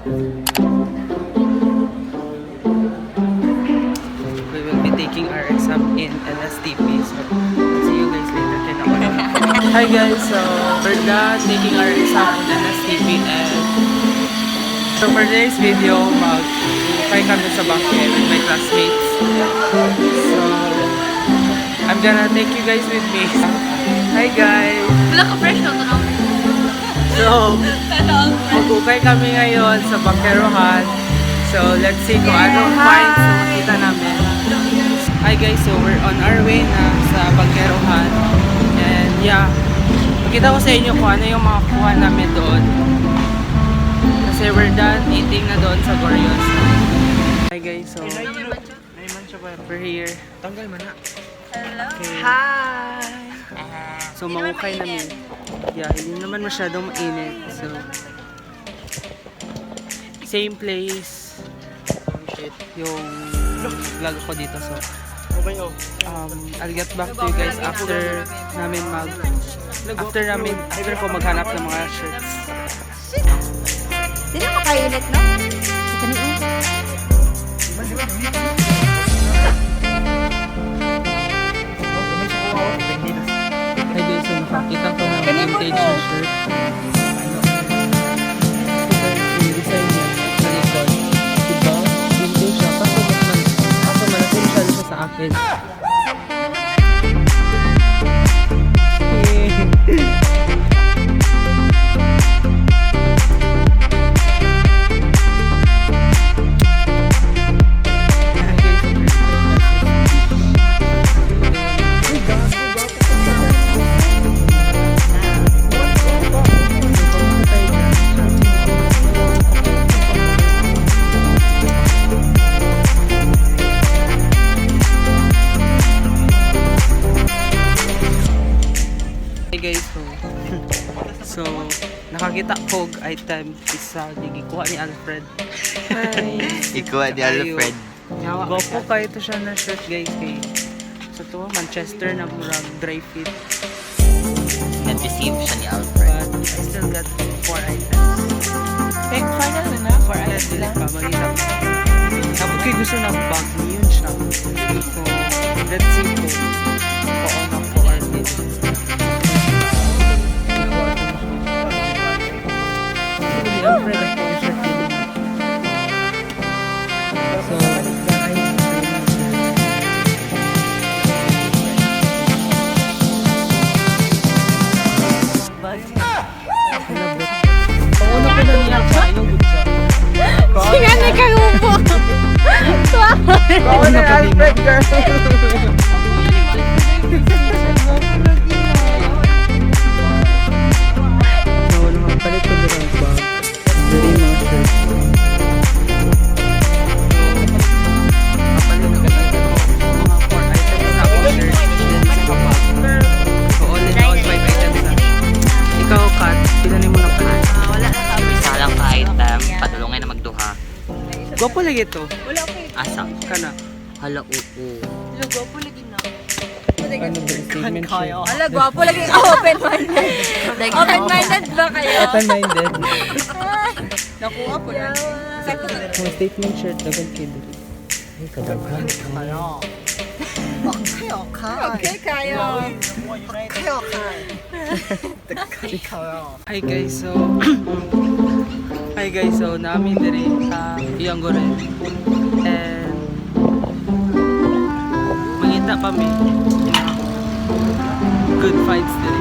We will be taking our exam in LSTP. So, see you guys later. Hi guys, so we're done taking our exam in LSTP and so for today's video, mag-try kami sa bangke with my classmates. So, I'm gonna take you guys with me. Hi guys! Wala ka fresh na ito na. So, mag-ukay kami ngayon sa Bangkerohan. So, let's see kung anong finds na makita namin. Hi guys, so we're on our way na sa Bangkerohan. And yeah, pakita ko sa inyo kung ano yung mga kuha namin doon. Kasi we're done eating na doon sa Gorrios. Hi guys, so we're here. Tanggal man na. Hello. Okay. Hi. So mangukay namin. Yeah, hindi naman masyadong mainit. So same place yung vlog ko dito. So I'll get back to you guys after ko maghanap ng mga shirts. Hindi na makainit, no? Hi guys, so nakakita ko ng vintage na shirt. Design niya sa likod. Diba? Vintage siya. Kaso malaking siya sa akin. So, nakakita kog item isa gikuha ni Alfred. Ikuha ni Alfred. Gopo kayo ito siya na shirt guys kay so to Manchester na murag dry fit. Nag-receive siya ni Alfred. But I still got 4 items. Final na, 4 items lang. Tapos kayo gusto ng bag yun siya. So, let's see kung paano ko artid. Alfred ang po shirt din. So, pauna ko na niya pa yung gutsa. Sinanay ka upo. Pauna na Alfred girl. So, nakapalit ko na lang bag. Very mga shirt. Nakapalit ko na mga 4 items na ako shirt. Then sa bag. So, all in all 5 items na. Ikaw, Kat, pinanin mo lang pala. Wala na kami. Isa lang ka item, patulungay na magduha. Gwapo lagi ito. Wala ko. Asa? Kana. Hala, oo. Lugo po lagi na. Ano ba yung statement siya? Ala, gwapo lagi. Open-minded. Open-minded ba kayo? Open-minded. Nakuha po na. Mga statement shirt, dagan kid. Ay, kadaghan. Okay, kayo. Hi guys, so namin diri sa Iyanggoren. And mangita kami good fights diri.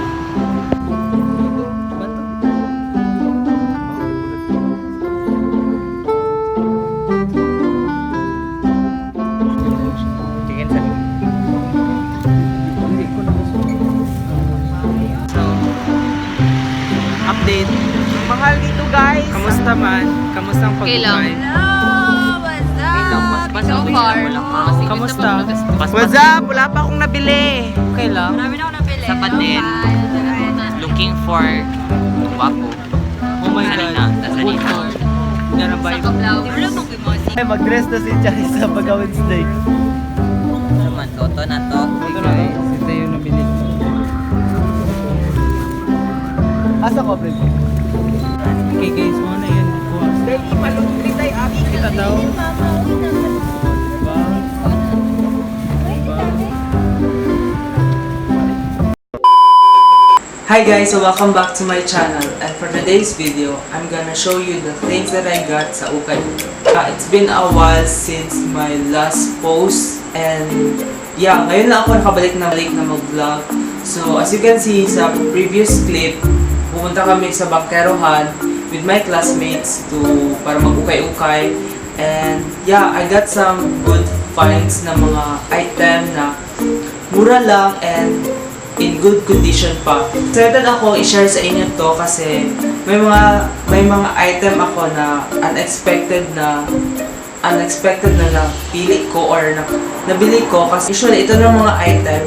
So, update. Mahal dito guys. Kamusta man? Kamusta ang Okay lang. pagbuhay? Hello, what's up? So far. Kamusta? What's up? Wala pa akong nabili. Okay lang. Marami na ako napili. Sapat din. Looking for wapo. Oh my Sanina. God. Sanina. Ganun ba Sa yung... kablaw. Wala pang kimosi. Ay, mag-dress na si Chai sa pag-Wednesday. Ano man, toto na to. Ito na guys. Ito yung nabili. Asa ko, Fred? Okay guys, mo na yun. Dahil daw. Hi guys, so welcome back to my channel, and for today's video, I'm gonna show you the things that I got sa Ukay. It's been a while since my last post, and yeah, ngayon lang ako nakabalik na mag-vlog. So as you can see sa previous clip, pumunta kami sa Bangkerohan with my classmates para mag-ukay-ukay, and yeah, I got some good finds na mga item na mura lang and in good condition pa. Excited ako i-share sa inyo to kasi may mga item ako na unexpected na napili ko or nabili ko kasi usually ito ng mga item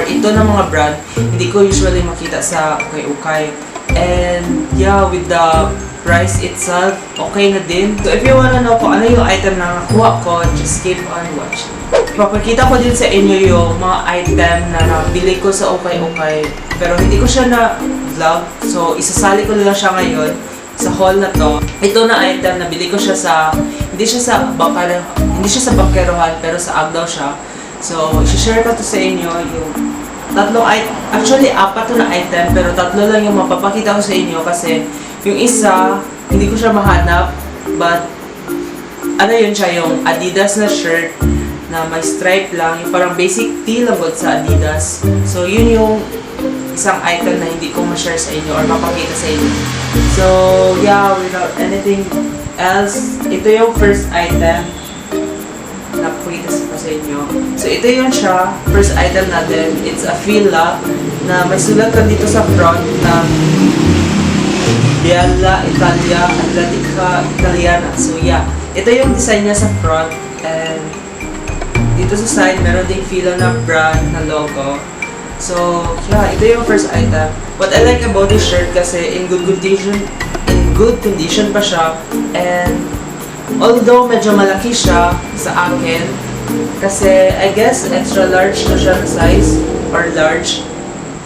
ito ng mga brand hindi ko usually makita sa ukay-ukay. And yeah, with the price itself, okay na din. So if you wanna know kung ano yung item na nakuha ko, just keep on watching. Papakita ko din sa inyo yung mga item na nabili ko sa ukay-ukay. Pero hindi ko siya na-vlog. So isasali ko lang siya ngayon sa haul na to. Ito na item, nabili ko siya hindi siya sa Bangkerohan, pero sa Agdao siya. So i-share ko to sa inyo yung tatlong item. Actually, 4 to na item, pero 3 lang yung mapapakita ko sa inyo kasi yung isa, hindi ko siya mahanap, but yun siya, yung Adidas na shirt na may stripe lang, yung parang basic tee lang sa Adidas. So yun yung isang item na hindi ko ma-share sa inyo or mapakita sa inyo. So yeah, without anything else, ito yung first item na pakita ko sa inyo. So ito yun siya, first item natin. It's a Fila na may sulat lang dito sa front na Biella Italia Atletica Italiana. So yeah, ito yung design niya sa front, and dito sa side meron ding Fila na brand na logo. So yeah, ito yung first item. What I like about this shirt kasi in good condition pa siya, and although medyo malaki siya sa akin kasi I guess extra large to siya na size or large.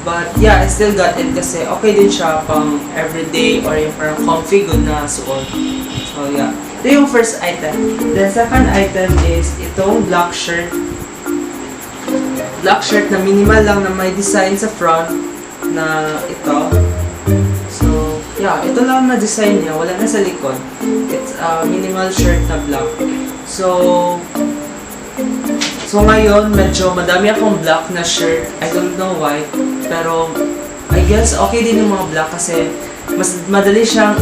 But yeah, I still got it kasi okay din siya pang everyday or yung parang comfy good na suot. So yeah, ito yung first item. Then second item is itong black shirt. Black shirt na minimal lang na may design sa front na ito. So yeah, ito lang na design niya, wala na sa likod. It's a minimal shirt na black. So ngayon, medyo madami akong black na shirt. I don't know why. Pero, I guess okay din yung mga black kasi mas madali siyang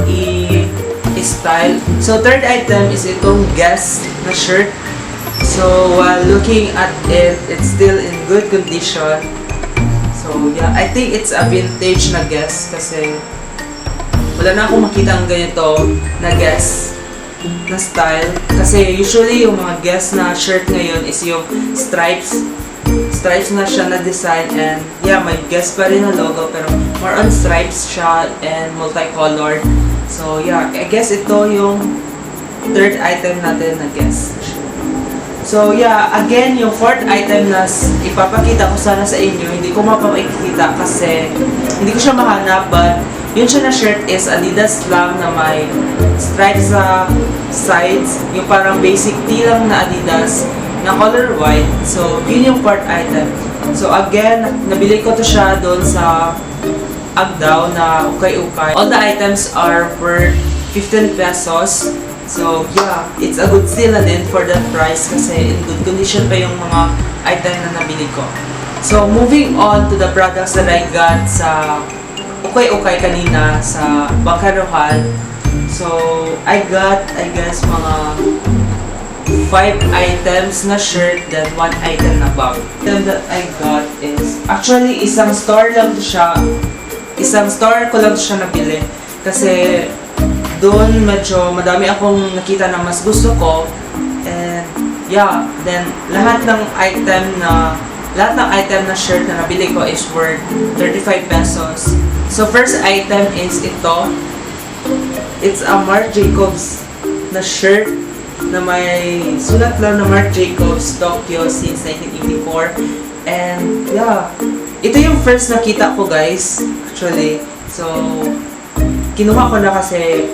i-style. So, third item is itong Guess na shirt. So, while looking at it, it's still in good condition. So, yeah, I think it's a vintage na Guess kasi wala na akong makita ang ganito na Guess na style. Kasi usually yung mga Guess na shirt ngayon is yung stripes na siya na design, and yeah, may Guess pa rin na logo pero more on stripes siya and multicolored. So yeah, I guess ito yung third item natin na Guess. So yeah, again, yung fourth item na ipapakita ko sana sa inyo, hindi ko mapapakita kasi hindi ko siya mahanap, but yun siya na shirt is Adidas lang na may stripes sa sides, yung parang basic tee lang na Adidas na color white. So yun yung fourth item. So again, nabili ko to siya doon sa Agdao na ukay-ukay. All the items are worth 15 pesos. So yeah, it's a good deal na din for that price kasi in good condition pa yung mga item na nabili ko. So moving on to the products that I got sa ukay-ukay kanina sa Bangkerohan. So I got, I guess, mga 5 items na shirt, then 1 item na bag. The item that I got is, actually, isang store ko lang siya nabili. Kasi, doon medyo madami akong nakita na mas gusto ko. And, yeah, then, lahat ng item na shirt na nabili ko is worth 35 pesos. So, first item is ito. It's a Marc Jacobs na shirt na may sulat lang na Marc Jacobs Tokyo since 1984. And yeah, ito yung first nakita ko, guys, actually. So kinuha ko na kasi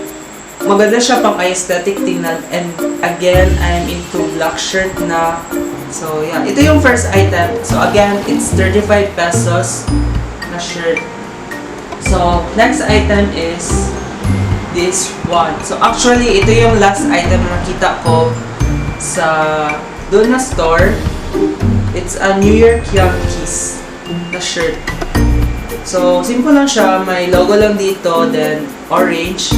maganda siya pang aesthetic tingnan. And again, I'm into black shirt na. So yeah, ito yung first item. So again, it's 35 pesos na shirt. So next item is this one. So actually, ito yung last item na nakita ko sa doon na store. It's a New York Yankees na shirt. So, simple lang siya. May logo lang dito, then orange.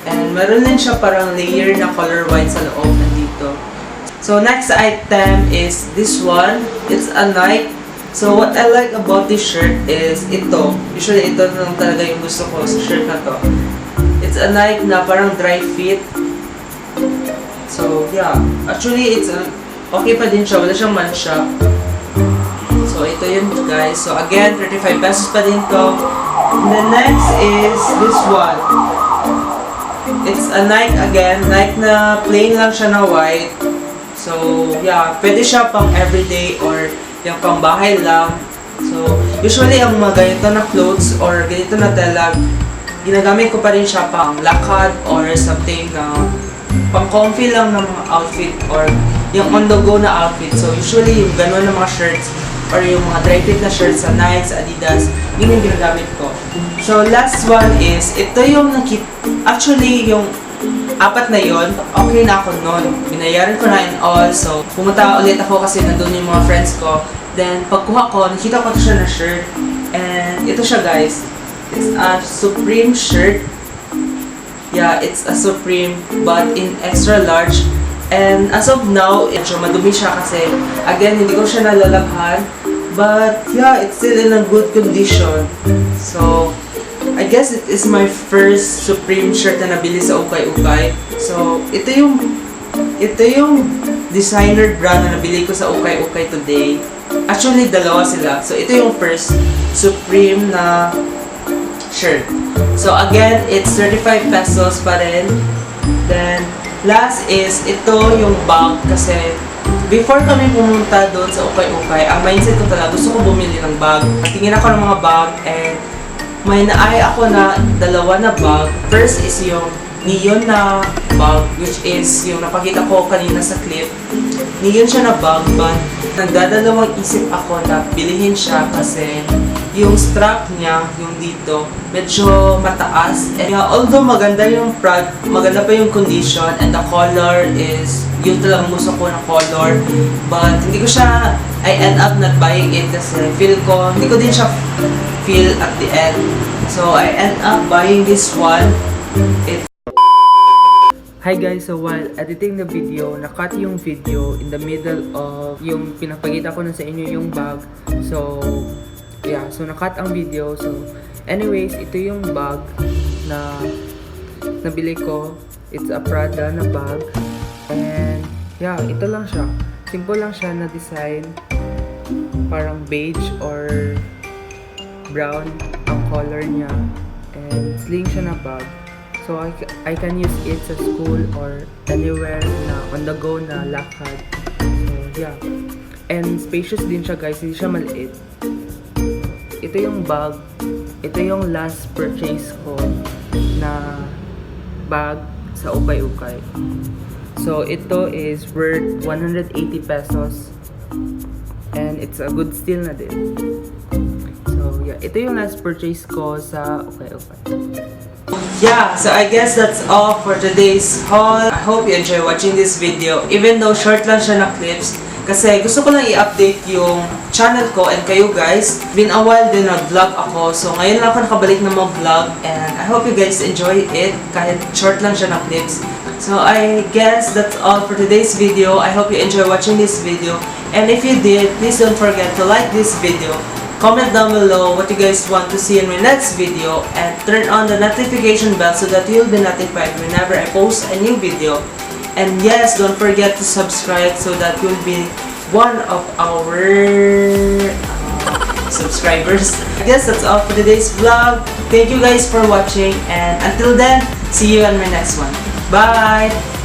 And meron din siya parang layer na color white sa loob nandito. So, next item is this one. It's a Nike. So, what I like about this shirt is ito. Usually, ito lang talaga yung gusto ko sa shirt na to. It's a Nike na parang dry fit. So, yeah. Actually, it's okay pa din siya. Wala siyang mansya. So, ito yun guys. So, again, 35 pesos pa din to. And the next is this one. It's a Nike again. Nike na plain lang siya na white. So, yeah. Pwede siya pang everyday or yung pang bahay lang. So, usually ang mga ganito na clothes or ganito na tela, ginagamit ko pa rin siya pang lakad or something na pang comfy lang ng mga outfit or yung on the go na outfit. So, usually yung gano'n na mga shirts or yung mga dry fit na shirts sa Nike, sa Adidas, yun yung ginagamit ko. So, last one is, ito yung actually, yung apat na yon, okay na ako nun. Binayaran ko na and all. So, pumunta ulit ako kasi nandun yung mga friends ko. Then, pagkuha ko, nakita ko siya na shirt. And, ito siya guys. It's a Supreme shirt. Yeah, it's a Supreme, but in extra large. And as of now, medyo madumi siya kasi, again, hindi ko siya nalalabhan. But, yeah, it's still in a good condition. So, I guess it is my first Supreme shirt na nabili sa Ukay-Ukay. So, ito yung designer brand na nabili ko sa Ukay-Ukay today. Actually, dalawa sila. So, ito yung first Supreme na shirt. So, again, it's 35 pesos pa rin. Then, last is, ito yung bag kasi before kami pumunta doon sa Ukay-Ukay, ang mindset ko talaga, gusto ko bumili ng bag. Tingin ako ng mga bag and may naay ako na dalawa na bag. First is yung neon na bag, which is yung napakita ko kanina sa clip. Neon siya na bag, but nagdadalawang isip ako na bilihin siya kasi yung strap niya, yung dito, medyo mataas. And although maganda maganda pa yung condition and the color is yun talagang gusto ko na color, but hindi ko siya, I end up not buying it kasi hindi ko din siya feel at the end. So I end up buying this one. Hi guys, so while editing the video, nakat yung video in the middle of yung pinapakita ko na sa inyo yung bag. So yeah, so nakat ang video. So anyways, ito yung bag na nabili ko. It's a Prada na bag. And yeah, ito lang siya. Simple lang siya na design. Parang beige or brown ang color niya. And sling siya na bag. So I can use it sa school or anywhere na on the go na lakad. So yeah. And spacious din siya guys, hindi siya maliit. Ito yung bag. Ito yung last purchase ko na bag sa Ukay-Ukay. So ito is worth 180 pesos. And it's a good steal na din. So yeah, ito yung last purchase ko sa Ukay-Ukay. Yeah, so I guess that's all for today's haul. I hope you enjoy watching this video. Even though short lang siya na clips, kasi gusto ko lang i-update yung channel ko and kayo guys. Been a while din nag-vlog ako, so ngayon lang ako nakabalik na mag-vlog and I hope you guys enjoy it kahit short lang siya na clips. So I guess that's all for today's video. I hope you enjoy watching this video. And if you did, please don't forget to like this video. Comment down below what you guys want to see in my next video and turn on the notification bell so that you'll be notified whenever I post a new video. And yes, don't forget to subscribe so that you'll be one of our subscribers. I guess that's all for today's vlog. Thank you guys for watching and until then, see you on my next one. Bye!